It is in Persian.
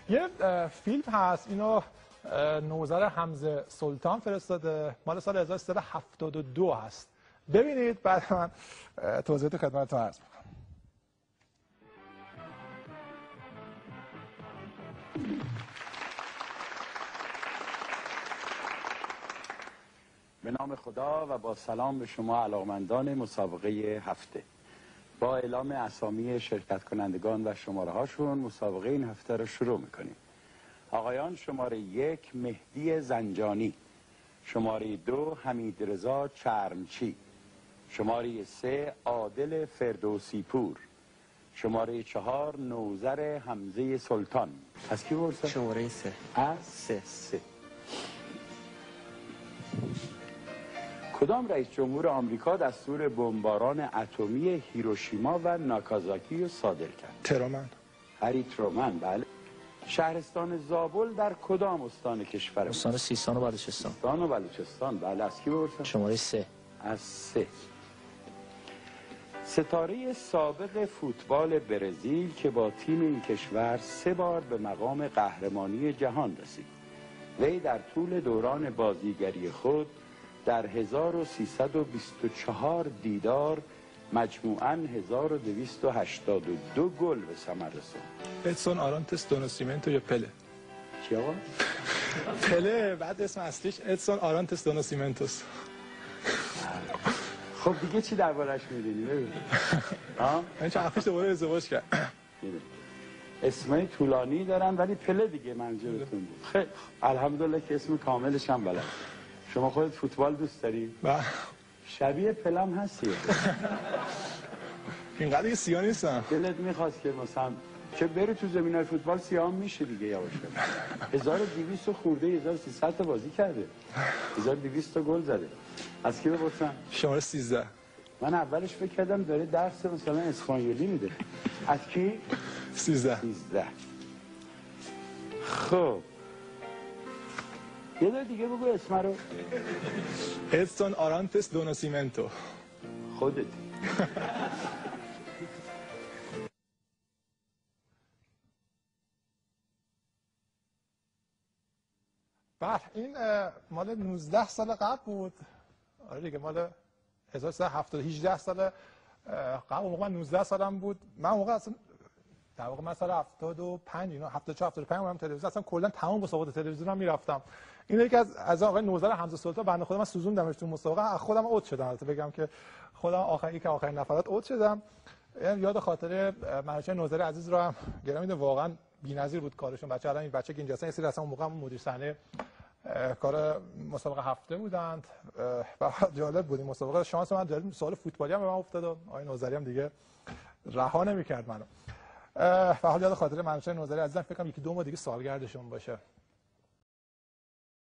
یه فیلم هست، اینو نوذر حمزه سلطان فرستاده، مال سال 1372 هست. ببینید بعد من توضیحات خدمتتون عرض می‌کنم. به نام خدا و با سلام به شما علاقمندان مسابقه هفته. با اعلام اسامی شرکت کنندگان و شماره هاشون مسابقه این هفته رو شروع میکنیم. آقایان: شماره 1 مهدی زنجانی، شماره 2 حمیدرضا چرمچی، شماره 3 عادل فردوسی پور، شماره 4 نوذر حمزه سلطان. از کی برسه؟ شماره 3. از 3. کدام رئیس جمهور آمریکا دستور بمباران اتمی هیروشیما و ناکازاکی رو صادر کرد؟ ترومن. هری ترومن. بله. شهرستان زابل در کدام استان کشور؟ استان سیستان و بلوچستان. سیستان و بلوچستان. بله. از کی بپرسم؟ شماره 3. از 3. ستاره سابق فوتبال برزیل که با تیم این کشور 3 بار به مقام قهرمانی جهان رسید. وی در طول دوران بازیگری خود در 1324 دیدار مجموعاً 1282 گل به ثمر رساند. ادسون آرانتس دو ناسیمنتو یا پله؟ چی آقا؟ پله، بعد اسم اصلیش ادسون آرانتس دو ناسیمنتوس. خب دیگه چی دربارش میدونی؟ ببین. این چند وقتش دوباره ازدواج کرد. اسمای طولانی دارن ولی پله دیگه منظورتون بود. خیلی الحمدلله که اسم کاملش هم بلد. شما خودت فوتبال دوست داری؟ بله. شبیه پلم هستی. اینقدر دیگه سیاه نیستم. دلت میخواست که مثلا چه بری تو زمینای فوتبال سیاه میشه دیگه یواش یواش. 1200 خورده 1300 تا بازی کرده. 1200 تا گل زده. از کی بپرسم؟ شماره 13. من اولش فکر کردم داره درس مثلا اسپانیولی میده. از کی؟ 13. خب یه دار دیگه بگو اسم رو. ادسون آرانتس دو ناسیمنتو. خودتی. بله، این مال 19 سال قبل بود. آره دیگه، مال 1370. 18 سال قبل. موقع من 19 سالم بود. من موقع اصلا در واقع من سال 75 اینا 74 75 اومدم تلویزیون، اصلا کلا تمام مسابقات تلویزیونم میرفتم. این یکی از آقای نوذر حمزه سلطان، بنده خودم من سوزوندمش تو مسابقه، خودم عود شدم. البته بگم که خودم آخرین نفرات عود شدم. یاد خاطر منوچهر نوذری عزیز رو هم گرامی میدم، واقعا بی‌نظیر بود کارشون. بچه الان این بچه که اینجاست، این سری اصلا اون موقع مدیر صحنه کار مسابقه هفته بودند و جالب بود این مسابقه. شانس من جالب سوال فوتبالی هم به من افتاد و آقای نوذری هم دیگه رها نمی‌کرد منو. و حالا یاد خاطر منوچهر نوذری عزیزم، فکر کنم 1-2 ماه دیگه سالگردشون باشه.